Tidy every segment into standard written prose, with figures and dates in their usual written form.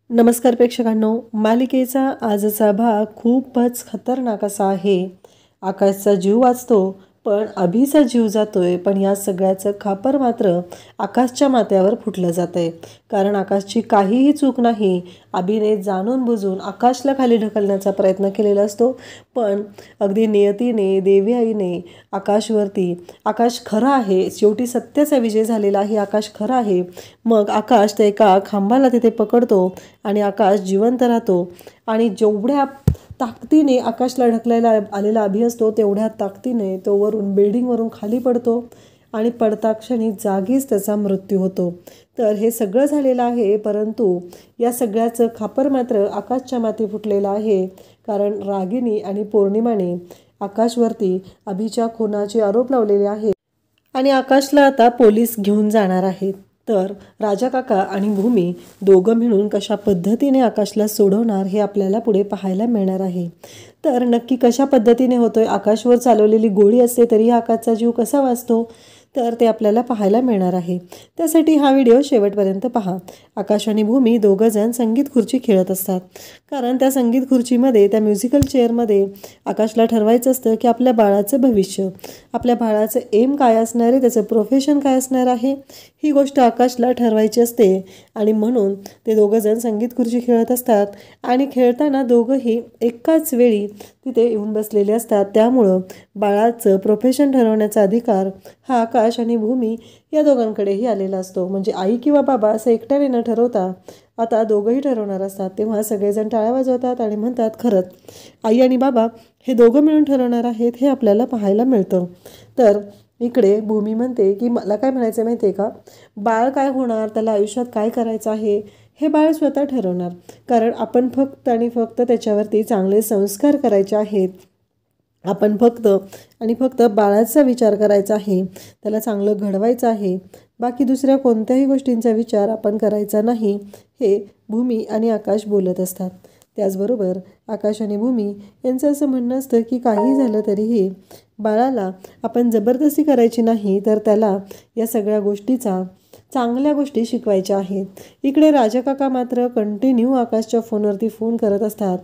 नमस्कार प्रेक्षकांनो, मालिकेचा आजचा भाग खूपच खतरनाक असा आहे. आकाशचा जीव वाचतो पण अभिचा जीव जातोय. पण या सगळ्याचं खापर मात्र आकाशच्या माथ्यावर फुटलं जातंय. कारण आकाशची काहीही चूक नाही. अभिने जाणून बुजून आकाशला खाली ढकलण्याचा प्रयत्न केलेला असतो. पण अगदी नियतीने, देवी आईने आकाशवरती, आकाश खरं आहे, शेवटी सत्याचा विजय झालेला आहे, आकाश खरं आहे. मग आकाश त्या एका खांबाला तिथे पकडतो आणि आकाश जिवंत राहतो. आणि जेवढ्या ताकदीने आकाशला ढकलायला आलेला अभि असतो तेवढ्या ताकदीने तो वरून बिल्डिंगवरून खाली पडतो आणि पडता क्षणी जागीच त्याचा मृत्यू होतो. तर हे सगळं झालेलं आहे, परंतु या सगळ्याचं खापर मात्र आकाशच्या माथी फुटलेलं आहे. कारण रागिनी आणि पौर्णिमाने आकाशवरती अभिच्या खुनाचे आरोप लावलेले आहेत आणि आकाशला आता पोलीस घेऊन जाणार आहेत. तर राजा काका आणि भूमी दोघं मिळून कशा पद्धतीने आकाशला सोडवणार हे आपल्याला पुढे पाहायला मिळणार आहे. तर नक्की कशा पद्धतीने होतोय, आकाशवर चालवलेली गोळी असते तरी आकाशचा जीव कसा वाचतो, तर ते आपल्याला पाहायला मिळणार आहे. त्यासाठी हा व्हिडिओ शेवटपर्यंत पहा. आकाश आणि भूमी दोघंजण संगीत खुर्ची खेळत असतात. कारण त्या संगीत खुर्चीमध्ये, त्या म्युझिकल चेअरमध्ये आकाशला ठरवायचं असतं की आपल्या बाळाचं भविष्य, आपल्या बाळाचं एम काय असणार आहे, त्याचं प्रोफेशन काय असणार आहे, ही गोष्ट आकाशला ठरवायची असते. आणि म्हणून ते दोघंजण संगीत खुर्ची खेळत असतात. आणि खेळताना दोघंही एकाच वेळी तिथे येऊन बसलेले असतात. त्यामुळं बाळाचं प्रोफेशन ठरवण्याचा अधिकार हा आकाश आणि भूमी या दोघांकडेही आलेला असतो. म्हणजे आई किंवा बाबा असं एकट्याने न ठरवता आता दोघंही ठरवणार असतात. तेव्हा सगळेजण टाळ्या वाजवतात आणि म्हणतात, खरंच आई आणि बाबा हे दोघं मिळून ठरवणार आहेत, हे आपल्याला पाहायला मिळतं. तर इकडे भूमी म्हणते की मला काय म्हणायचं माहिती आहे का, बाळ काय होणार, त्याला आयुष्यात काय करायचं आहे हे बाळ स्वतः ठरवणार. कारण आपण फक्त आणि फक्त त्याच्यावरती चांगले संस्कार करायचे आहेत. आपण फक्त आणि फक्त बाळाचा विचार करायचा आहे, त्याला चांगलं घडवायचं आहे. बाकी दुसऱ्या कोणत्याही गोष्टींचा विचार आपण करायचा नाही, हे भूमी आणि आकाश बोलत असतात. त्याचबरोबर आकाश आणि भूमी यांचं असं म्हणणं असतं की काही झालं तरीही बाळाला आपण जबरदस्ती करायची नाही, तर त्याला या सगळ्या गोष्टीचा, चांगल्या गोष्टी शिकवायच्या आहेत. इकडे राजा काका मात्र कंटिन्यू आकाशच्या फोनवरती फोन करत असतात.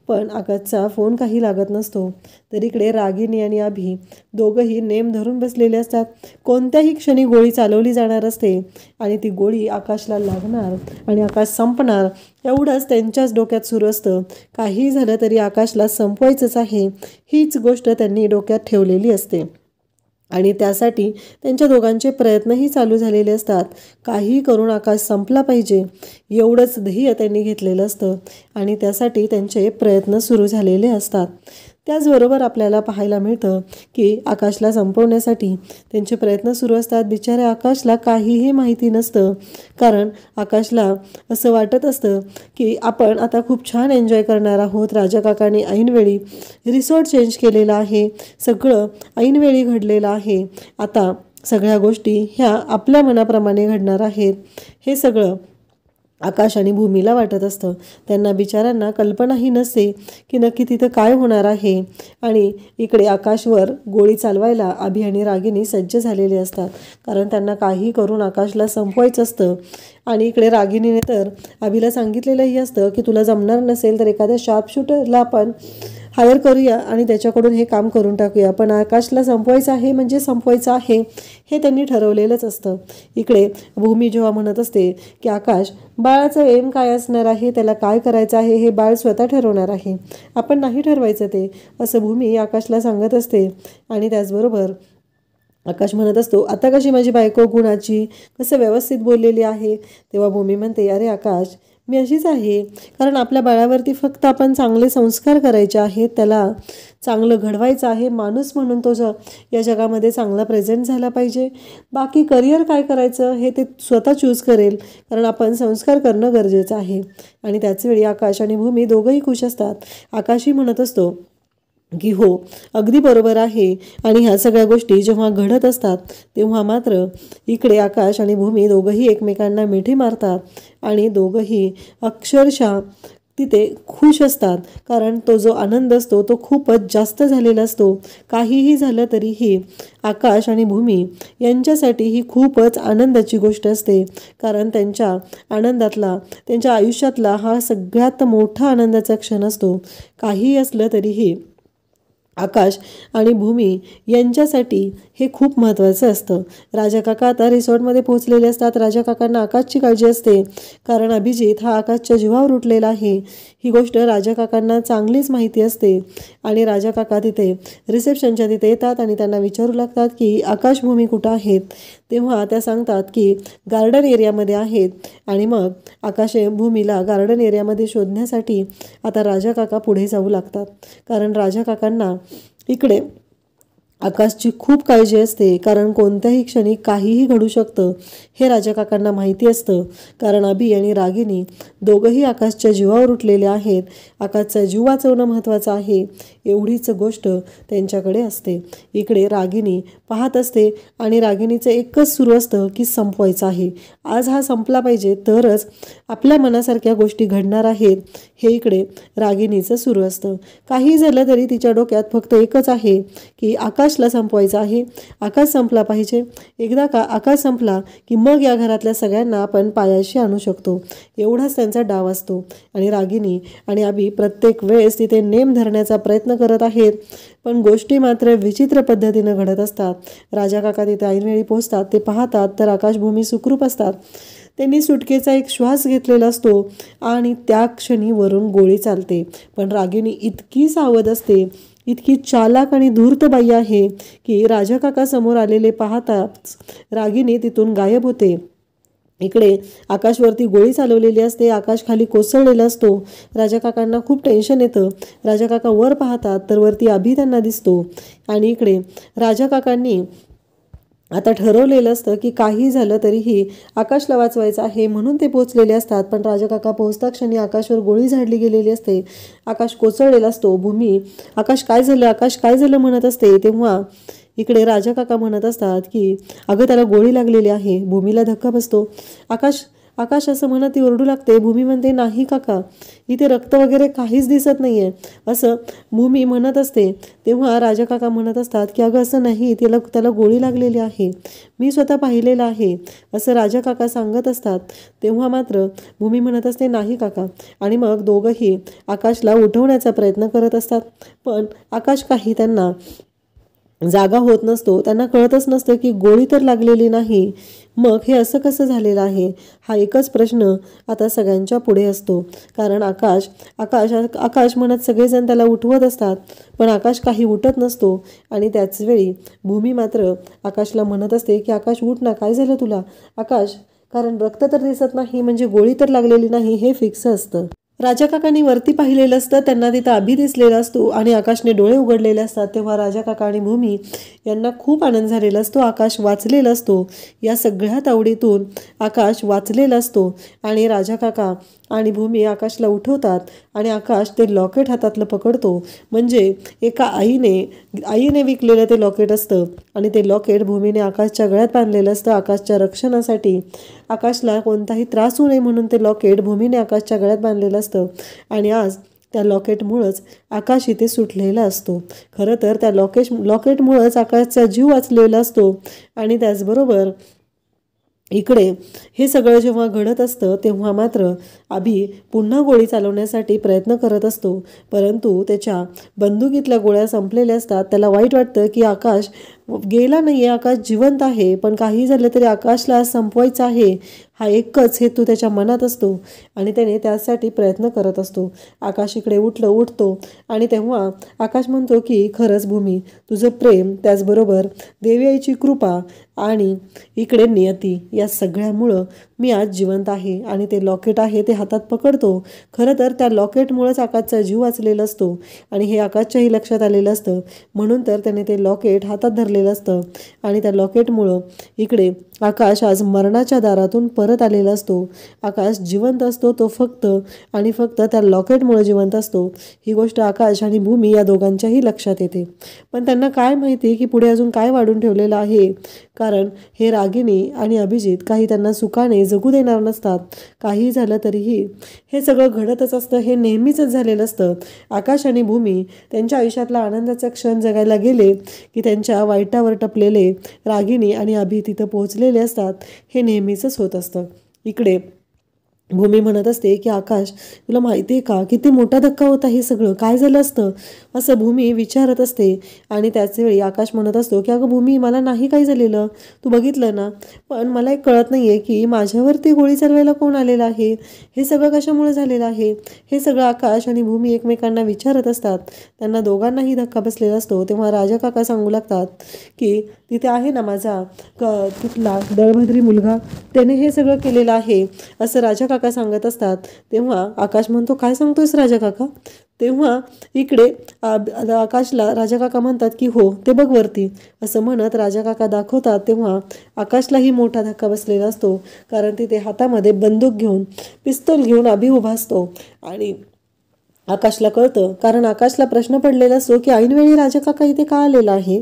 पण आकाशचा फोन काही लागत नसतो. तर इकडे रागिनी आणि अभि दोघंही नेम धरून बसलेले असतात. कोणत्याही क्षणी गोळी चालवली जाणार असते आणि ती गोळी आकाशला लागणार आणि आकाश संपणार, एवढंच त्यांच्याच डोक्यात सुरू असतं. काही झालं तरी आकाशला संपवायचंच आहे, हीच गोष्ट त्यांनी डोक्यात ठेवलेली असते. आणि त्यासाठी त्यांच्या दोघांचे प्रयत्नही चालू झालेले असतात. काही करून आकाश संपला पाहिजे एवढंच ध्येय त्यांनी घेतलेलं असतं आणि त्यासाठी त्यांचे प्रयत्न सुरू झालेले असतात. त्याचबरोबर आपल्याला पाहायला मिळतं की आकाशला संपवण्यासाठी त्यांचे प्रयत्न सुरू असतात. बिचाऱ्या आकाशला काहीही माहिती नसतं. कारण आकाशला असं वाटत असतं की आपण आता खूप छान एन्जॉय करणार आहोत. राजा काकाने ऐनवेळी रिसॉर्ट चेंज केलेला आहे, सगळं ऐनवेळी घडलेलं आहे. आता सगळ्या गोष्टी ह्या आपल्या मनाप्रमाणे घडणार आहेत, हे सगळं आकाश आणि भूमीला वाटत असतं. त्यांना बिचारांना कल्पनाही नसते की नक्की तिथं काय होणार आहे. आणि इकडे आकाशवर गोळी चालवायला अभि आणि रागिनी सज्ज झालेले असतात. कारण त्यांना काही करून आकाशला संपवायचं असतं. आणि इकडे रागिनीने तर अभिला सांगितलेलंही असतं की तुला जमणार नसेल तर एखाद्या शार्प शूटरला आपण हायर करूया आणि त्याच्याकडून हे काम करून टाकूया. पण आकाशला संपवायचं आहे म्हणजे संपवायचं आहे, हे त्यांनी ठरवलेलंच असतं. इकडे भूमी जेव्हा म्हणत असते की आकाश, बाळाचं एम काय असणार आहे, त्याला काय करायचं आहे हे बाळ स्वतः ठरवणार आहे, आपण नाही ठरवायचं ते, असं भूमी आकाशला सांगत असते. आणि त्याचबरोबर आकाश म्हणत असतो, आता कशी माझी बायको गुणाची, कसं व्यवस्थित बोललेली आहे. तेव्हा भूमी म्हणते, अरे आकाश, मी अशीच आहे. कारण आपल्या बाळावरती फक्त आपण चांगले संस्कार करायचे आहेत, त्याला चांगलं घडवायचं आहे. माणूस म्हणून तो या जगामध्ये चांगला प्रेझेंट झाला पाहिजे. बाकी करिअर काय करायचं हे ते स्वतः चूज करेल. कारण आपण संस्कार करणं गरजेचं आहे. आणि त्याचवेळी आकाश आणि भूमी दोघंही खुश असतात. आकाशही म्हणत असतो की हो, अगदी बरोबर आहे. आणि ह्या सगळ्या गोष्टी जेव्हा घडत असतात तेव्हा मात्र इकडे आकाश आणि भूमी दोघंही एकमेकांना मिठी मारतात आणि दोघंही अक्षरशः तिथे खुश असतात, कारण तो जो आनंद असतो तो खूपच जास्त झालेला असतो. काहीही झालं तरीही आकाश आणि भूमी यांच्यासाठी ही खूपच आनंदाची गोष्ट असते, कारण त्यांच्या आनंदातला, त्यांच्या आयुष्यातला हा सगळ्यात मोठा आनंदाचा क्षण असतो. काहीही असलं तरीही आकाश आणि भूमी यांच्यासाठी हे खूप महत्त्वाचं असतं. राजा काका आता रिसॉर्टमध्ये पोहोचलेले असतात. राजा काकांना आकाशची काळजी असते, कारण अभिजित हा आकाशच्या जीवावर उठलेला आहे. ही गोष्ट राजा काकांना चांगलीच माहिती असते आणि राजा काका तिथे रिसेप्शनच्या तिथे येतात आणि त्यांना विचारू लागतात की आकाश भूमी कुठं आहेत. तेव्हा त्या सांगतात की गार्डन एरियामध्ये आहेत. आणि मग आकाश भूमीला गार्डन एरियामध्ये शोधण्यासाठी आता राजा काका पुढे जाऊ लागतात, कारण राजा काकांना इकडे आकाशची खूप काळजी असते, कारण कोणत्याही क्षणी काहीही घडू शकतं हे राजा काकांना माहिती असतं. कारण अभि आणि रागिनी दोघंही आकाशच्या जीवावर उठलेले आहेत. आकाशचा जीव वाचवणं महत्त्वाचं आहे एवढीच गोष्ट त्यांच्याकडे असते. इकडे रागिनी पाहत असते आणि रागिनीचं एकच सुरू असतं की संपवायचं आहे. आज हा संपला पाहिजे, तरच आपल्या मनासारख्या गोष्टी घडणार आहेत हे इकडे रागिनीचं सुरू असतं. काही झालं तरी तिच्या डोक्यात फक्त एकच आहे की आकाशला संपवायचं आहे, आकाश संपला पाहिजे. एकदा का आकाश संपला की मग या घरातल्या सगळ्यांना आपण पायाशी आणू शकतो, एवढाच त्यांचा डाव असतो. आणि रागिनी आणि अभि प्रत्येक वेळेस तिथे नेम धरण्याचा प्रयत्न करत आहेत, पण गोष्टी मात्र विचित्र पद्धतीनं घडत असतात. राजा काका तिथे ऐनवेळी पोहोचतात. ते पाहतात तर आकाशभूमी सुखरूप असतात. त्यांनी सुटकेचा एक श्वास घेतलेला असतो आणि त्या क्षणी वरून गोळी चालते. पण रागिनी इतकी सावध असते, इतकी चालाक आणि धूर्त बाई आहे की राजा काका समोर आलेले पाहताच रागिनी तिथून गायब होते. इकडे आकाशवरती गोळी चालवलेली असते. आकाश खाली कोसळलेला असतो. राजा काकांना खूप टेन्शन येतं. राजा काका वर पाहतात तर वरती अभि त्यांना दिसतो. आणि इकडे राजा काकांनी आता ठरवलेलं असतं की काही झालं तरीही आकाशला वाचवायचं आहे, म्हणून ते पोचलेले असतात. पण राजा काका पोहोचता क्षणी आकाशवर गोळी झाडली गेलेली असते. आकाश कोसळलेला असतो. भूमी आकाश काय झालं, आकाश काय झालं म्हणत असते. तेव्हा इकडे राजा काका म्हणत असतात की अगं त्याला गोळी लागलेली आहे. भूमीला धक्का बसतो. आकाश असं म्हणत ती ओरडू लागते. भूमी म्हणते नाही काका, इथे रक्त वगैरे काहीच दिसत नाहीये असं भूमी म्हणत असते. तेव्हा राजा काका म्हणत असतात की अगं असं नाही, त्याला गोळी लागलेली आहे, मी स्वतः पाहिलेलं आहे असं राजा काका सांगत असतात. तेव्हा मात्र भूमी म्हणत असते नाही काका. आणि मग दोघंही आकाशला उठवण्याचा प्रयत्न करत असतात, पण आकाश काही त्यांना जागा होत नसतो. त्यांना कळतच नसतं की गोळी तर लागलेली नाही, मग हे असं कसं झालेलं आहे. हा एकच प्रश्न आता सगळ्यांच्या पुढे असतो. कारण आकाश म्हणत सगळेजण त्याला उठवत असतात, पण आकाश काही उठत नसतो. आणि त्याच वेळी भूमी मात्र आकाशला म्हणत असते की आकाश उठ ना, काय झालं तुला आकाश, कारण रक्त तर दिसत नाही म्हणजे गोळी तर लागलेली नाही हे फिक्स असतं. राजा काकांनी वरती पाहिलेलं असतं, त्यांना तिथं अभि दिसलेला असतो आणि आकाशने डोळे उघडलेले असतात. तेव्हा राजा काका आणि भूमी यांना खूप आनंद झालेला असतो. आकाश वाचलेला असतो. या सगळ्या तावडीतून आकाश वाचलेला असतो. आणि राजा काका आणि भूमी आकाशला उठवतात आणि आकाश ते लॉकेट हातातलं पकडतो. म्हणजे एका आईने विकलेलं ते लॉकेट असतं आणि ते लॉकेट भूमीने आकाशच्या गळ्यात बांधलेलं असतं आकाशच्या रक्षणासाठी. आकाशला कोणताही त्रास होऊ नये म्हणून ते लॉकेट भूमीने आकाशच्या गळ्यात बांधलेलं असतं. आणि आज त्या लॉकेटमुळंच आकाश इथे सुटलेला असतो. खरं तर त्या लॉकेटमुळंच आकाशचा जीव वाचलेला असतो. आणि त्याचबरोबर इकडे हे सगळं जेव्हा घडत असतं तेव्हा मात्र अभि पुन्हा गोळी चालवण्यासाठी प्रयत्न करत असतो, परंतु त्याच्या बंदुकीतल्या गोळ्या संपलेल्या असतात. त्याला वाईट वाटतं की आकाश गेला नाहीये, आकाश जिवंत आहे, पण काही झालं तरी आकाशला संपवायचं आहे हा एकच हेतू त्याच्या मनात असतो आणि त्याने त्यासाठी प्रयत्न करत असतो. आकाश इकडे उठतो आणि तेव्हा आकाश म्हणतो की खरंच भूमी, तुझं प्रेम, त्याचबरोबर देवी आईची कृपा आणि इकडे नियती या सगळ्यामुळं मी आज जिवंत आहे. आणि ते लॉकेट आहे ते हातात पकडतो. खरं तर त्या लॉकेटमुळंच आकाशचा जीव वाचलेला असतो आणि हे आकाशच्याही लक्षात आलेलं असतं, म्हणून तर त्याने ते लॉकेट हातात धरलेलं असतं. आणि त्या लॉकेटमुळं इकडे आकाश आज मरणाच्या दारातून परत आलेला असतो. आकाश जिवंत असतो, तो फक्त आणि फक्त त्या लॉकेटमुळे जिवंत असतो. ही गोष्ट आकाश आणि भूमी या दोघांच्याही लक्षात येते. पण त्यांना काय माहिती की पुढे अजून काय वाढून ठेवलेलं आहे. कारण हे रागिनी आणि अभिजित काही त्यांना सुखाने जगू देणार नसतात. काही झालं तरीही हे सगळं घडतच असतं, हे नेहमीच झालेलं असतं. आकाश आणि भूमी त्यांच्या आयुष्यातला आनंदाचा क्षण जगायला गेले की त्यांच्या वाईटावर टपलेले रागिनी आणि अभि तिथं पोहोचलेले असतात. हे नेहमीच होत असतं. इकडे भूमी म्हणत असते की आकाश, तुला माहिती आहे का किती मोठा धक्का होता, हे सगळं काय झालं असतं असं भूमी विचारत असते. आणि त्याच वेळी आकाश म्हणत असतो की अगं भूमी, मला नाही काही झालेलं, तू बघितलं ना. पण मला एक कळत नाही आहे की माझ्यावरती गोळी चालवायला कोण आलेलं आहे, हे सगळं कशामुळे झालेलं आहे. हे सगळं आकाश आणि भूमी एकमेकांना विचारत असतात. त्यांना दोघांनाही धक्का बसलेला असतो. तेव्हा राजा काका सांगू लागतात की तिथे आहे ना माझा तिथला दळभद्री मुलगा, त्याने हे सगळं केलेलं आहे असं राजा काका सांगत असतात. तेव्हा आकाश म्हणतो, काय सांगतोयस राजा काका. तेव्हा इकडे आकाशला राजा काका म्हणतात की हो ते बघ वरती, असं म्हणत राजा काका दाखवतात. तेव्हा आकाशलाही मोठा धक्का बसलेला असतो. कारण तिथे हातामध्ये बंदूक घेऊन, पिस्तूल घेऊन अभि उभा असतो. आणि आकाशला कळतं, कारण आकाशला प्रश्न पडलेला असतो की ऐनवेळी राजा काका इथे का आलेला आहे,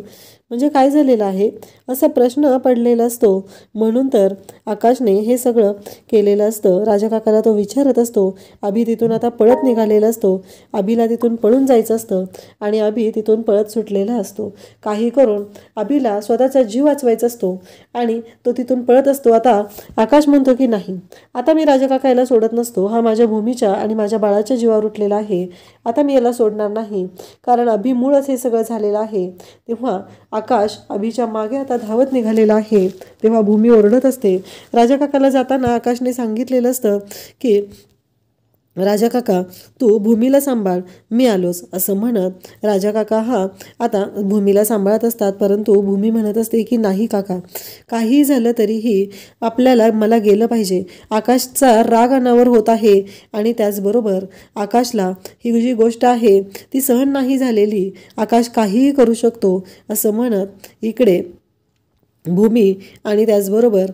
म्हणजे काय झालेलं आहे असा प्रश्न पडलेला असतो. म्हणून तर आकाशने हे सगळं केलेलं असतं. राजा काकाला तो विचारत असतो. अभि तिथून आता पळत निघालेला असतो. अभिला तिथून पळून जायचं असतं आणि अभि तिथून पळत सुटलेला असतो. काही करून अभिला स्वतःचा जीव वाचवायचा असतो आणि तो तिथून पळत असतो. आता आकाश म्हणतो की नाही, आता मी राजा काका याला सोडत नसतो. हा माझ्या भूमीच्या आणि माझ्या बाळाच्या जीवावर उठलेला आहे. आता मी याला सोडणार नाही, कारण अभिमुळंच हे सगळं झालेलं आहे. तेव्हा आकाश अभिच्या मागे आता धावत निघालेला आहे. तेव्हा भूमी ओरडत असते. राजा काकाला जाताना आकाशने सांगितलेलं असतं की राजा काका, तू भूमीला सांभाळ, मी आलोच, असं म्हणत राजा काका हा आता भूमीला सांभाळत असतात. परंतु भूमी म्हणत असते की नाही काका, काही झालं तरीही मला गेलं पाहिजे. आकाशचा राग अनावर होत आहे आणि त्याचबरोबर आकाशला ही जी गोष्ट आहे ती सहन नाही झालेली. आकाश काहीही करू शकतो, असं म्हणत इकडे भूमी आणि त्याचबरोबर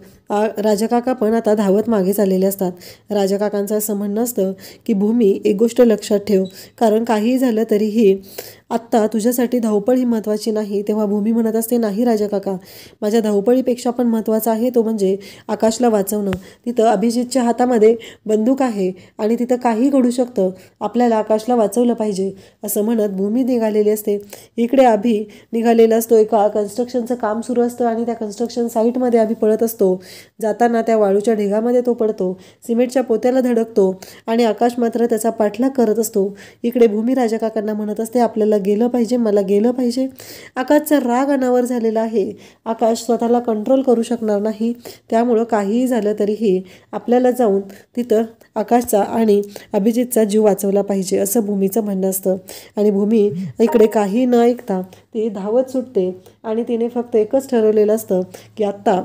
राजा काका पण आता धावत मागे चाललेले असतात. राजा काकांचं असं म्हणणं असतं की भूमी, एक गोष्ट लक्षात ठेव, कारण काहीही झालं तरीही आत्ता तुझ्यासाठी धावपळ ही महत्त्वाची नाही. तेव्हा भूमी म्हणत असते, नाही राजा काका, माझ्या धावपळीपेक्षा पण महत्त्वाचं आहे तो म्हणजे आकाशला वाचवणं. तिथं अभिजितच्या हातामध्ये बंदूक आहे आणि तिथं काही घडू शकतं, आपल्याला आकाशला वाचवलं पाहिजे, असं म्हणत भूमी निघालेली असते. इकडे अभि निघालेला असतो. एका कन्स्ट्रक्शनचं काम सुरू असतं आणि त्या कन्स्ट्रक्शन साईटमध्ये अभि पळत असतो. जाताना त्या वाळूच्या ढिगामध्ये तो पडतो, सिमेंटच्या पोत्याला धडकतो आणि आकाश मात्र त्याचा पाठलाग करत असतो. इकडे भूमी राजा काकांना म्हणत असते, आपल्याला गेलं पाहिजे, मला गेलं पाहिजे. आकाशचा राग अनावर झालेला आहे. आकाश स्वतःला कंट्रोल करू शकणार नाही. त्यामुळं काहीही झालं तरीही आपल्याला जाऊन तिथं आकाशचा आणि अभिजितचा जीव वाचवला पाहिजे, असं भूमीचं म्हणणं असतं. आणि भूमी इकडे काही न ऐकता ती धावत सुटते आणि तिने फक्त एकच ठरवलेलं असतं की आत्ता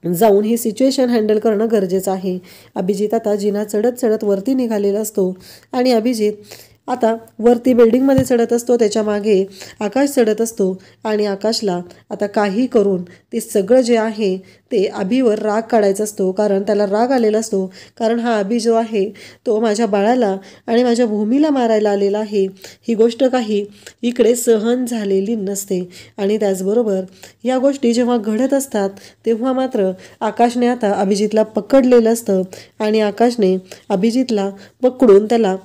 जाऊन ही सिच्युएशन हँडल करणं गरजेचं आहे. अभिजित आता जिना चढत चढत वरती निघालेला असतो आणि अभिजित आता वरती बिल्डिंगमध्ये चढत असतो. त्याच्या मागे आकाश चढत असतो आणि आकाशला आता काही करून ते सगळं जे आहे ते अभिवर राग काढायचा असतो. कारण त्याला राग आलेला असतो, कारण हा अभि जो आहे तो माझ्या बाळाला आणि माझ्या भूमीला मारायला आलेला आहे. ही गोष्ट काही इकडे सहन झालेली नसते. आणि त्याचबरोबर या गोष्टी जेव्हा घडत असतात तेव्हा मात्र आकाशने आता अभिजितला पकडलेलं असतं आणि आकाशने अभिजितला पकडून त्याला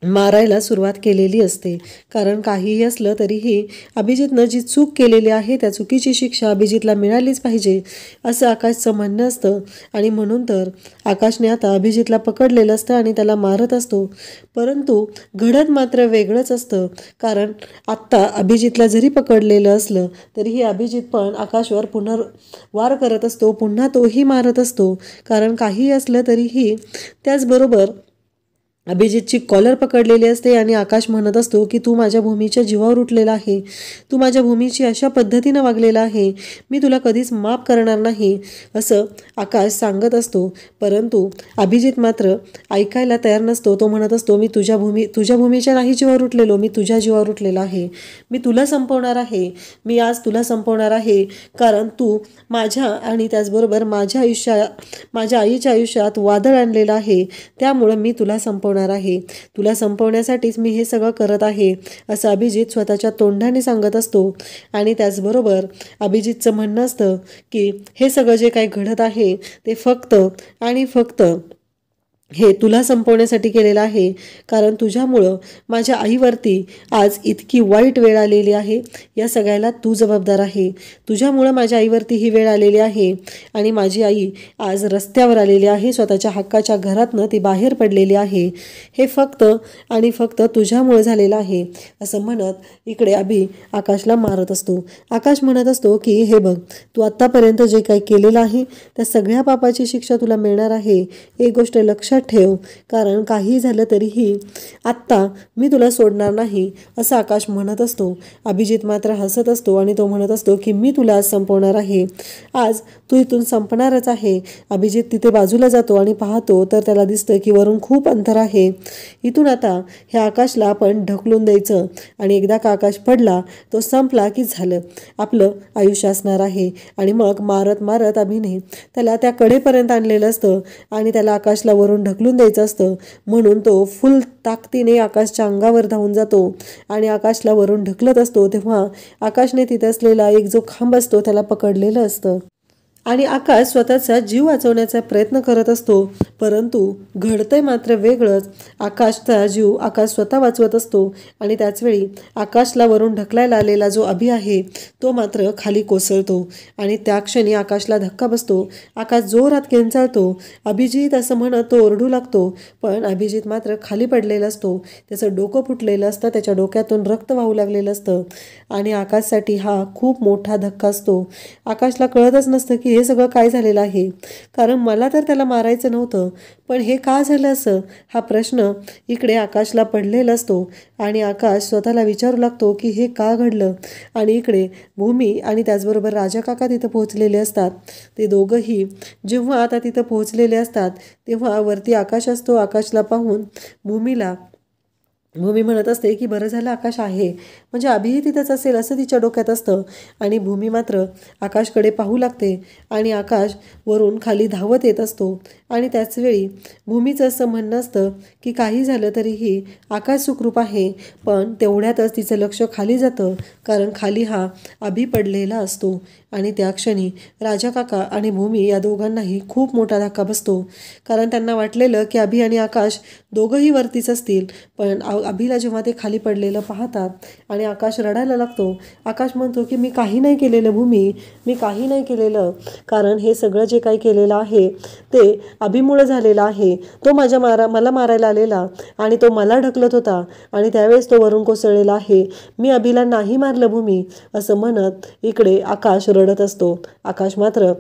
मारायला सुरुवात केलेली असते. कारण काहीही असलं तरीही अभिजितनं जी चूक केलेली आहे त्या चुकीची शिक्षा अभिजितला मिळालीच पाहिजे, असं आकाशचं म्हणणं असतं. आणि म्हणून तर आकाशने आता अभिजितला पकडलेलं असतं आणि त्याला मारत असतो. परंतु घडत मात्र वेगळंच असतं. कारण आत्ता अभिजितला जरी पकडलेलं असलं तरीही अभिजित पण आकाशवर पुन्हा वार करत असतो, पुन्हा तोही मारत असतो. कारण काही असलं तरीही त्याचबरोबर अभिजितची कॉलर पकडलेली असते आणि आकाश म्हणत असतो की तू माझ्या भूमीच्या जीवावर उठलेला आहे, तू माझ्या भूमीची अशा पद्धतीनं वागलेला आहे, मी तुला कधीच माफ करणार नाही असं आकाश सांगत असतो. परंतु अभिजित मात्र ऐकायला तयार नसतो. तो म्हणत असतो मी तुझ्या भूमीच्या नाही जीवावर उठलेलो, मी तुझ्या जीवावर उठलेला आहे, मी तुला संपवणार आहे, मी आज तुला संपवणार आहे, कारण तू माझ्या आणि त्याचबरोबर माझ्या आईच्या आयुष्यात वादळ आणलेलं आहे, त्यामुळं मी तुला संपवणार आहे, तुला संपवण्यासाठीच मी हे सगळं करत आहे असं अभिजित स्वतःच्या तोंडाने सांगत असतो. आणि त्याचबरोबर अभिजितचं म्हणणं असतं की हे सगळं जे काही घडत आहे ते फक्त आणि फक्त हे तुला संपवण्यासाठी केलेलं आहे, कारण तुझ्यामुळं माझ्या आईवरती आज इतकी वाईट वेळ आलेली आहे, या सगळ्याला तू जबाबदार आहे, तुझ्यामुळं माझ्या आईवरती ही वेळ आलेली आहे आणि माझी आई आज रस्त्यावर आलेली आहे, स्वतःच्या हक्काच्या घरातनं ती बाहेर पडलेली आहे, हे फक्त आणि फक्त तुझ्यामुळं झालेलं आहे असं म्हणत इकडे अभि आकाशला मारत असतो. आकाश म्हणत असतो की हे बघ, तू आत्तापर्यंत जे काही केलेलं आहे त्या सगळ्या पापाची शिक्षा तुला मिळणार आहे, एक गोष्ट लक्षात ठेव, कारण काही झालं तरीही आत्ता मी तुला सोडणार नाही असं आकाश म्हणत असतो. अभिजित मात्र हसत असतो आणि तो म्हणत असतो की मी तुला आज संपवणार आहे, आज तू इथून संपणारच आहे. अभिजित तिथे बाजूला जातो आणि पाहतो तर त्याला दिसतं की वरून खूप अंतर आहे, इथून आता ह्या आकाशला आपण ढकलून द्यायचं आणि एकदा का आकाश पडला तो संपला की झालं, आपलं आयुष्य असणार आहे. आणि मग मारत मारत अभिने त्याला त्या कडेपर्यंत आणलेलं असतं आणि त्याला आकाशला वरून ढकलून द्यायचं असतं, म्हणून तो फुल ताकदीने आकाशच्या अंगावर धावून जातो आणि आकाशला वरून ढकलत असतो. तेव्हा आकाशने तिथे असलेला एक जो खांब असतो त्याला पकडलेलं असतं आणि आकाश स्वतःचा जीव वाचवण्याचा प्रयत्न करत असतो. परंतु घडतंय मात्र वेगळंच. आकाशचा जीव आकाश स्वतः वाचवत असतो आणि त्याचवेळी आकाशला वरून ढकलायला आलेला जो अभि आहे तो मात्र खाली कोसळतो आणि त्या क्षणी आकाशला धक्का बसतो. आकाश जोरात किंचाळतो, अभिजित असं म्हणत तो ओरडू लागतो, पण अभिजित मात्र खाली पडलेला असतो, त्याचं डोकं फुटलेलं असतं, त्याच्या डोक्यातून रक्त वाहू लागलेलं असतं आणि आकाशसाठी हा खूप मोठा धक्का असतो. आकाशला कळतच नसतं की हे सगळं काय झालेलं आहे, कारण मला तर त्याला मारायचं नव्हतं, पण हे का झालं असं, हा प्रश्न इकडे आकाशला पडलेला असतो आणि आकाश स्वतःला विचारू लागतो की हे का घडलं. आणि इकडे भूमी आणि त्याचबरोबर राजा काका तिथं पोहोचलेले असतात. ते दोघंही जेव्हा आता तिथं पोहोचलेले असतात तेव्हा वरती आकाश असतो. आकाशला पाहून भूमी म्हणत असते की बरं झालं आकाश आहे, म्हणजे अभिही तिथंच असेल असं तिच्या डोक्यात असतं. आणि भूमी मात्र आकाशकडे पाहू लागते आणि आकाश वरून खाली धावत येत असतो. आणि त्याचवेळी भूमीचं असं म्हणणं असतं की काही झालं तरीही आकाश सुखरूप आहे, पण तेवढ्यातच तिचं लक्ष खाली जातं, कारण खाली हा अभि पडलेला असतो. आणि त्या क्षणी राजा काका आणि भूमी या दोघांनाही खूप मोठा धक्का बसतो, कारण त्यांना वाटलेलं की अभि आणि आकाश दोघंही वरतीच असतील, पण अभिला जेव्हा ते खाली पडलेलं पाहतात आणि आकाश रडायला लागतो. आकाश म्हणतो की मी काही नाही केलेलं भूमी, मी काही नाही केलेलं, कारण हे सगळं जे काही केलेलं आहे ते अभिमुळं झालेलं आहे. तो मला मारायला आलेला आणि तो मला ढकलत होता आणि त्यावेळेस तो वरून कोसळलेला आहे, मी अभिला नाही मारलं भूमी असं म्हणत इकडे आकाश रडत असतो. आकाश मात्र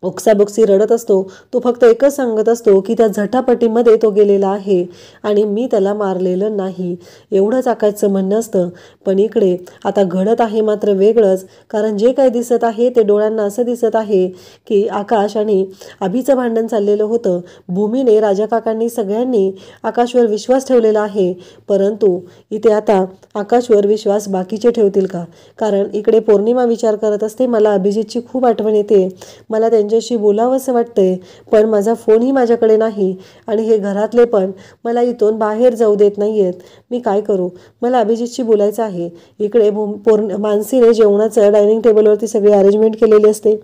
ओक्साबोक्सी रडत असतो. तो फक्त एकच सांगत असतो की त्या झटापटीमध्ये तो गेलेला आहे आणि मी त्याला मारलेलं नाही, एवढंच आकाशचं म्हणणं असतं. पण इकडे आता घडत आहे मात्र वेगळंच, कारण जे काही दिसत आहे ते डोळ्यांना असं दिसत आहे की आकाश आणि अभिचं भांडण चाललेलं होतं. भूमीने, राजा काकांनी, सगळ्यांनी आकाशवर विश्वास ठेवलेला आहे, परंतु इथे आता आकाशवर विश्वास बाकीचे ठेवतील का, कारण इकडे पौर्णिमा विचार करत असते, मला अभिजितची खूप आठवण येते, मला त्यांच्याशी बोलावं असं वाटतंय, पण माझा फोनही माझ्याकडे नाही आणि हे घरातले पण मला इथून बाहेर जाऊ देत नाही आहेत, मी काय करू, मला अभिजितशी बोलायचं आहे. इकडे मानसीने जेवणाचं डायनिंग टेबलवरती सगळी अरेंजमेंट केलेली असते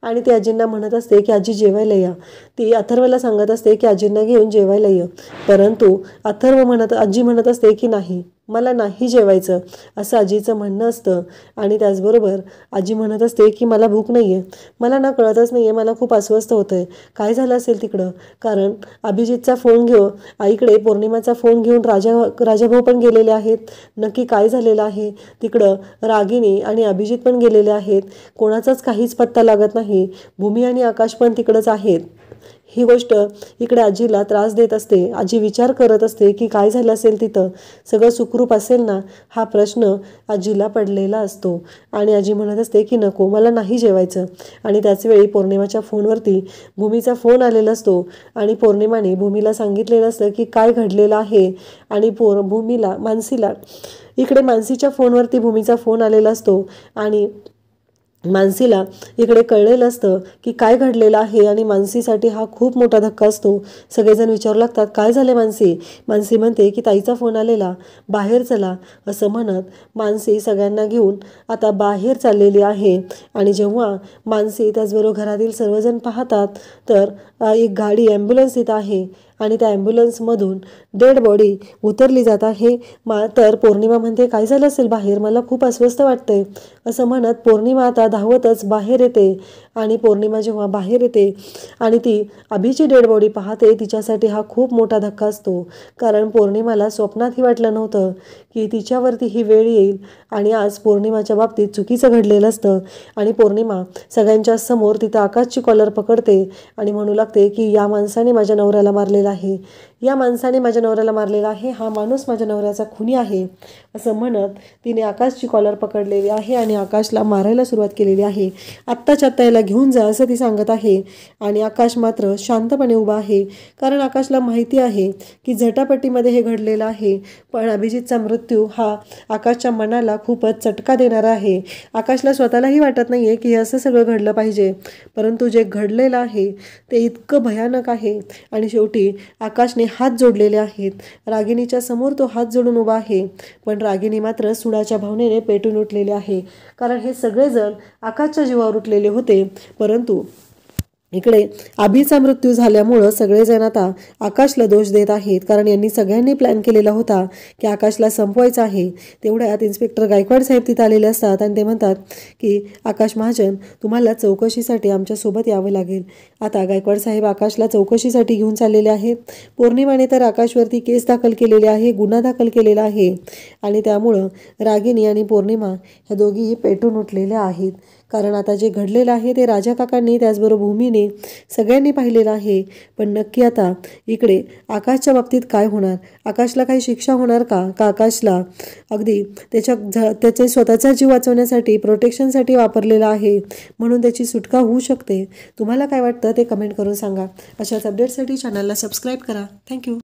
आणि ती आजींना म्हणत असते की आजी जेवायला या. ती अथर्वला सांगत असते की आजींना घेऊन जेवायला ये, परंतु आजी म्हणत असते की नाही, मला नाही जेवायचं असं आजीचं म्हणणं असतं. आणि त्याचबरोबर आजी म्हणत असते की मला भूक नाही आहे, मला ना कळतच नाही आहे, मला खूप अस्वस्थ होतं आहे, काय झालं असेल तिकडं, कारण अभिजितचा फोन घेऊन आईकडे पौर्णिमाचा फोन घेऊन राजाभाऊ पण गेलेले आहेत, नक्की काय झालेलं आहे तिकडं, रागिनी आणि अभिजित पण गेलेले आहेत, कोणाचाच काहीच पत्ता लागत नाही. नाही, भूमी आणि आकाश पण तिकडंच आहेत. ही गोष्ट इकडे आजीला त्रास देत असते. आजी विचार करत असते की काय झालं असेल, तिथं सगळं सुखरूप असेल ना, हा प्रश्न आजीला पडलेला असतो. आणि आजी म्हणत असते की नको, मला नाही जेवायचं. आणि त्याचवेळी पौर्णिमाच्या फोनवरती भूमीचा फोन आलेला असतो आणि पौर्णिमाने भूमीला सांगितलेलं असतं की काय घडलेलं आहे. आणि मानसीला इकडे मानसीच्या फोनवरती भूमीचा फोन आलेला असतो आणि मानसीला इकडे कळलेलं असतं की काय घडलेलं आहे. आणि मानसीसाठी हा खूप मोठा धक्का असतो. सगळेजण विचारू लागतात, काय झाले मानसी? मानसी म्हणते की ताईचा फोन आलेला, बाहेर चला. असं म्हणत मानसी सगळ्यांना घेऊन आता बाहेर चाललेली आहे. आणि जेव्हा मानसी त्याचबरोबर घरातील सर्वजण पाहतात तर एक गाडी ॲम्ब्युलन्स येत आहे आणि त्या ॲम्ब्युलन्समधून डेड बॉडी उतरली जात आहे. तर पौर्णिमा म्हणते, काय झालं असेल बाहेर, मला खूप अस्वस्थ वाटतंय. असं म्हणत पौर्णिमा आता धावतच बाहेर येते. आणि पौर्णिमा जेव्हा बाहेर येते आणि ती अभिची डेड बॉडी पाहते, तिच्यासाठी हा खूप मोठा धक्का असतो. कारण पौर्णिमाला स्वप्नातही वाटलं नव्हतं की तिच्यावरती ही वेळ येईल. आणि आज पौर्णिमाच्या बाबतीत चुकीचं घडलेलं असतं. आणि पौर्णिमा सगळ्यांच्या समोर तिथं आकाशची कॉलर पकडते आणि म्हणू लागते की या माणसाने माझ्या नवऱ्याला मारलेला आहे, या माणसाने माझ्या नवऱ्याला मारलेला आहे, हा माणूस माझ्या नवऱ्याचा खुनी आहे. असं म्हणत तिने आकाशची कॉलर पकडलेली आहे आणि आकाशला मारायला सुरुवात केलेली आहे. आत्ताच्या आत्ता याला घेऊन जा असं ती सांगत आहे. आणि आकाश मात्र शांतपणे उभा आहे. कारण आकाशला माहिती आहे की झटापटीमध्ये हे घडलेलं आहे. पण अभिजितचा मृत्यू हा आकाशच्या मनाला खूपच चटका देणारा आहे. आकाशला स्वतःलाही वाटत नाही आहे की असं सगळं घडलं पाहिजे, परंतु जे घडलेलं आहे ते इतकं भयानक आहे. आणि शेवटी आकाशने हात जोडलेले आहेत. रागिणीच्या समोर तो हात जोडून उभा आहे. पण रागिणी मात्र सुडाच्या भावनेने पेटून उठलेले आहे. कारण हे सगळेजण आकाशच्या जीवावर उठलेले होते. परंतु इकडे अभिचा मृत्यू झाल्यामुळं सगळेजण आता आकाशला दोष देत आहेत. कारण यांनी सगळ्यांनी प्लॅन केलेला होता की आकाशला संपवायचं आहे. तेवढ्यात इन्स्पेक्टर गायकवाड साहेब तिथं आलेले असतात आणि ते म्हणतात की आकाश महाजन, तुम्हाला चौकशीसाठी आमच्यासोबत यावं लागेल. आता गायकवाड साहेब आकाशला चौकशीसाठी घेऊन चाललेले आहेत. पौर्णिमाने तर आकाशवरती केस दाखल केलेले आहे, गुन्हा दाखल केलेला आहे. आणि त्यामुळं रागिणी आणि पौर्णिमा ह्या दोघीही पेटून उठलेल्या आहेत. कारण आता जे घडलेलं आहे ते राजा काकांनी त्याचबरोबर भूमीने सगळ्यांनी पाहिलेलं आहे. पण नक्की आता इकडे आकाशच्या बाबतीत काय होणार? आकाशला काही शिक्षा होणार का? आकाशला अगदी त्याचे स्वतःचा जीव वाचवण्यासाठी, प्रोटेक्शनसाठी वापरलेला आहे, म्हणून त्याची सुटका होऊ शकते. तुम्हाला काय वाटतं ते कमेंट करून सांगा. अशाच अपडेटसाठी चॅनलला सबस्क्राईब करा. थँक्यू.